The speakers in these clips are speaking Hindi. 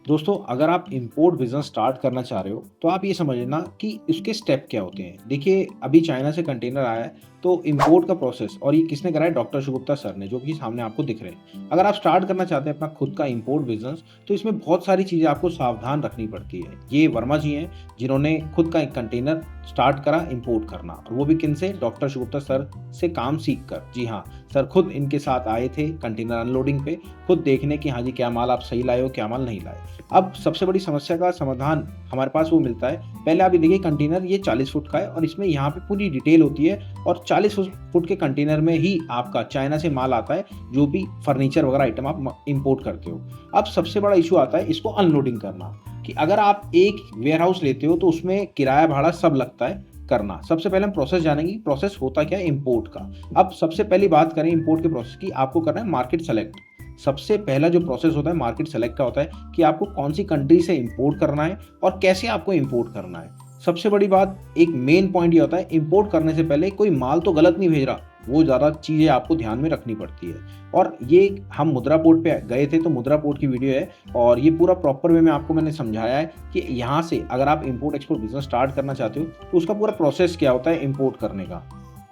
दोस्तों, अगर आप इम्पोर्ट बिज़नेस स्टार्ट करना चाह रहे हो, तो आप ये समझ लेना कि उसके स्टेप क्या होते हैं। देखिए, अभी चाइना से कंटेनर आया है, तो इम्पोर्ट का प्रोसेस और ये किसने करा है? डॉक्टर शुगुप्ता सर ने, जो कि सामने आपको दिख रहे हैं। अगर आप स्टार्ट करना चाहते हैं अपना खुद का इम्पोर्ट बिज़नेस, तो इसमें बहुत सारी चीज़ें आपको सावधान रखनी पड़ती है। ये वर्मा जी हैं, जिन्होंने खुद का एक कंटेनर स्टार्ट करा इम्पोर्ट करना, और वो भी किनसे? डॉक्टर शुगुप्ता सर से काम सीख कर। जी हाँ, सर खुद इनके साथ आए थे कंटेनर अनलोडिंग पे, खुद देखने कि हाँ जी, क्या माल आप सही लाए हो, क्या माल नहीं लाए। अब सबसे बड़ी समस्या का समाधान हमारे पास वो मिलता है। पहले आप ये देखिए, कंटेनर ये 40 फुट का है और इसमें यहाँ पे पूरी डिटेल होती है, और 40 फुट के कंटेनर में ही आपका चाइना से माल आता है, जो भी फर्नीचर वगैरह आइटम आप इंपोर्ट करते हो। अब सबसे बड़ा इश्यू आता है इसको अनलोडिंग करना, कि अगर आप एक वेयरहाउस लेते हो तो उसमें किराया भाड़ा सब लगता है करना। सबसे पहले हम प्रोसेस जानेंगे, प्रोसेस होता क्या है इंपोर्ट का। अब सबसे पहली बात करें इंपोर्ट के प्रोसेस की, आपको करना है मार्केट सेलेक्ट। सबसे पहला जो प्रोसेस होता है मार्केट सेलेक्ट का होता है कि आपको कौन सी कंट्री से इंपोर्ट करना है और कैसे आपको इंपोर्ट करना है। सबसे बड़ी बात, एक मेन पॉइंट ये होता है, इंपोर्ट करने से पहले कोई माल तो गलत नहीं भेज रहा, वो ज़्यादा चीज़ें आपको ध्यान में रखनी पड़ती है। और ये हम मुद्रा पोर्ट पे गए थे, तो मुद्रा पोर्ट की वीडियो है, और ये पूरा प्रॉपर वे में मैंने समझाया है कि यहाँ से अगर आप इंपोर्ट एक्सपोर्ट बिजनेस स्टार्ट करना चाहते हो, तो उसका पूरा प्रोसेस क्या होता है इंपोर्ट करने का।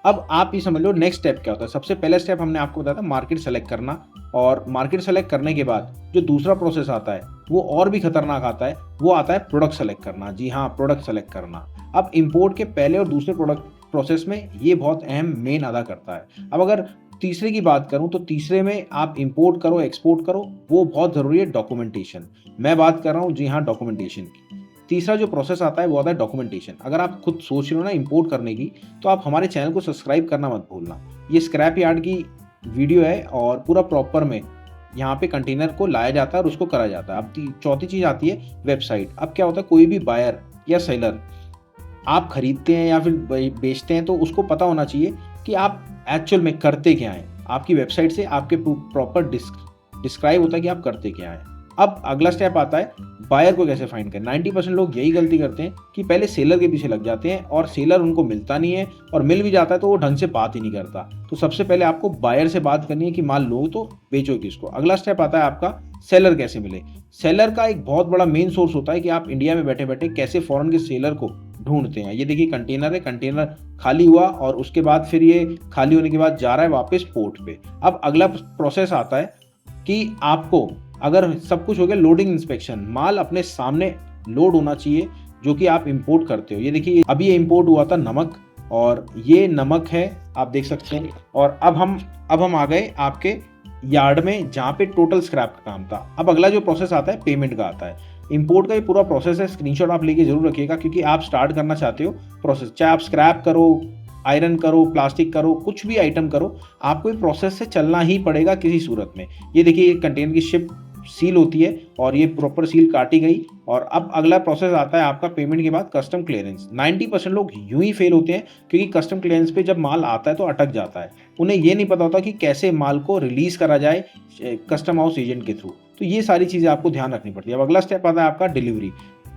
अब आप ये समझ लो नेक्स्ट स्टेप क्या होता है। सबसे पहला स्टेप हमने आपको बताया था मार्केट सेलेक्ट करना, और मार्केट सेलेक्ट करने के बाद जो दूसरा प्रोसेस आता है वो और भी खतरनाक आता है, वो आता है प्रोडक्ट सेलेक्ट करना। जी हाँ, प्रोडक्ट सेलेक्ट करना। अब इंपोर्ट के पहले और दूसरे प्रोडक्ट प्रोसेस में ये बहुत अहम मेन अदा करता है। अब अगर तीसरे की बात करूं, तो तीसरे में आप इंपोर्ट करो एक्सपोर्ट करो, वो बहुत जरूरी है डॉक्यूमेंटेशन। मैं बात कर रहा हूँ जी हाँ डॉक्यूमेंटेशन की। तीसरा जो प्रोसेस आता है वो आता है डॉक्यूमेंटेशन। अगर आप खुद सोच रहे हो ना इंपोर्ट करने की, तो आप हमारे चैनल को सब्सक्राइब करना मत भूलना। ये स्क्रैप यार्ड की वीडियो है, और पूरा प्रॉपर में यहाँ पे कंटेनर को लाया जाता है और उसको करा जाता है। अब चौथी चीज़ आती है वेबसाइट। अब क्या होता है, कोई भी बायर या सेलर आप खरीदते हैं या फिर बेचते हैं, तो उसको पता होना चाहिए कि आप एक्चुअल में करते क्या हैं। आपकी वेबसाइट से आपके प्रॉपर डिस्क्राइब होता है कि आप करते क्या हैं। अब अगला स्टेप आता है बायर को कैसे फाइंड करें। 90% लोग यही गलती करते हैं कि पहले सेलर के पीछे लग जाते हैं, और सेलर उनको मिलता नहीं है, और मिल भी जाता है तो वो ढंग से बात ही नहीं करता। तो सबसे पहले आपको बायर से बात करनी है कि माल लो तो बेचो किसको। अगला स्टेप आता है आपका सेलर कैसे मिले। सेलर का एक बहुत बड़ा मेन सोर्स होता है कि आप इंडिया में बैठे बैठे कैसे फॉरेन के सेलर को ढूंढते हैं। ये देखिए कंटेनर है, कंटेनर खाली हुआ और उसके बाद फिर ये खाली होने के बाद जा रहा है वापस पोर्ट पे। अब अगला प्रोसेस आता है कि आपको, अगर सब कुछ हो गया, लोडिंग इंस्पेक्शन। माल अपने सामने लोड होना चाहिए जो कि आप इंपोर्ट करते हो। ये देखिए अभी ये इंपोर्ट हुआ था नमक, और ये नमक है, आप देख सकते हैं। और अब हम आ गए आपके यार्ड में, जहाँ पे टोटल स्क्रैप का काम था। अब अगला जो प्रोसेस आता है पेमेंट का आता है। इंपोर्ट का ये पूरा प्रोसेस है, स्क्रीनशॉट आप लेके जरूर रखिएगा, क्योंकि आप स्टार्ट करना चाहते हो प्रोसेस, चाहे आप स्क्रैप करो, आयरन करो, प्लास्टिक करो, कुछ भी आइटम करो, आपको ये प्रोसेस से चलना ही पड़ेगा किसी सूरत में। ये देखिए कंटेनर की शिप सील होती है, और ये प्रॉपर सील काटी गई। और अब अगला प्रोसेस आता है आपका पेमेंट के बाद कस्टम क्लियरेंस। 90% लोग यूं ही फेल होते हैं, क्योंकि कस्टम क्लियरेंस पे जब माल आता है तो अटक जाता है। उन्हें ये नहीं पता होता कि कैसे माल को रिलीज करा जाए कस्टम हाउस एजेंट के थ्रू। तो ये सारी चीज़ें आपको ध्यान रखनी पड़ती है। अब अगला स्टेप आता है आपका डिलीवरी।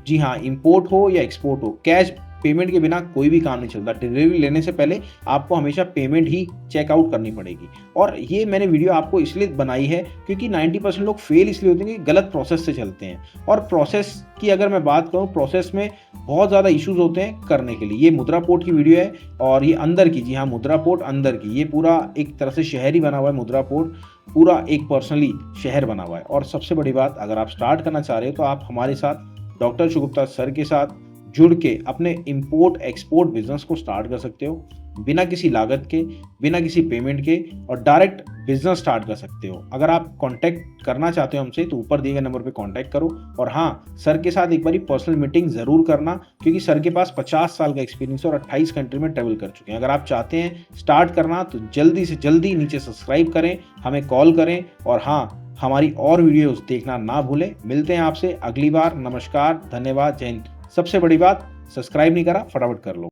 जी हाँ, इंपोर्ट हो या एक्सपोर्ट हो, कैश पेमेंट के बिना कोई भी काम नहीं चलता। डिलीवरी लेने से पहले आपको हमेशा पेमेंट ही चेकआउट करनी पड़ेगी। और ये मैंने वीडियो आपको इसलिए बनाई है क्योंकि 90% लोग फेल इसलिए होते हैं कि गलत प्रोसेस से चलते हैं। और प्रोसेस की अगर मैं बात करूँ, प्रोसेस में बहुत ज़्यादा इश्यूज होते हैं करने के लिए। ये मुद्रा पोर्ट की वीडियो है, और ये अंदर की, जी हाँ मुद्रा पोर्ट अंदर की, ये पूरा एक तरह से शहर ही बना हुआ है। मुद्रा पोर्ट पूरा एक पर्सनली शहर बना हुआ है। और सबसे बड़ी बात, अगर आप स्टार्ट करना चाह रहे हो, तो आप हमारे साथ डॉक्टर शुगुप्ता सर के साथ जुड़ के अपने इंपोर्ट एक्सपोर्ट बिजनेस को स्टार्ट कर सकते हो, बिना किसी लागत के, बिना किसी पेमेंट के, और डायरेक्ट बिजनेस स्टार्ट कर सकते हो। अगर आप कांटेक्ट करना चाहते हो हमसे, तो ऊपर दिए गए नंबर पे कांटेक्ट करो। और हाँ, सर के साथ एक बारी पर्सनल मीटिंग ज़रूर करना, क्योंकि सर के पास 50 साल का एक्सपीरियंस है और 28 कंट्री में ट्रेवल कर चुके हैं। अगर आप चाहते हैं स्टार्ट करना, तो जल्दी से जल्दी नीचे सब्सक्राइब करें, हमें कॉल करें, और हाँ, हमारी और वीडियोज़ देखना ना भूलें। मिलते हैं आपसे अगली बार। नमस्कार, धन्यवाद, जय हिंद। सबसे बड़ी बात, सब्सक्राइब नहीं करा, फटाफट कर लो।